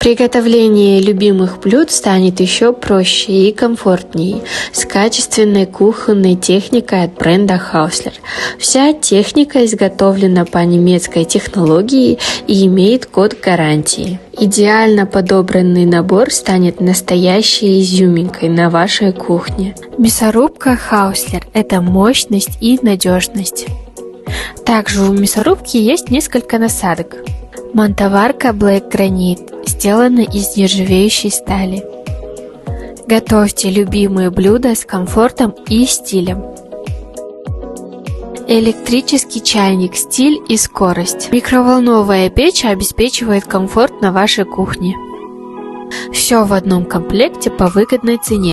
Приготовление любимых блюд станет еще проще и комфортнее с качественной кухонной техникой от бренда Haussler. Вся техника изготовлена по немецкой технологии и имеет код гарантии. Идеально подобранный набор станет настоящей изюминкой на вашей кухне. Мясорубка Haussler – это мощность и надежность. Также у мясорубки есть несколько насадок. Монтоварка Black Granite сделана из нержавеющей стали. Готовьте любимые блюда с комфортом и стилем. Электрический чайник, стиль и скорость. Микроволновая печь обеспечивает комфорт на вашей кухне. Все в одном комплекте по выгодной цене.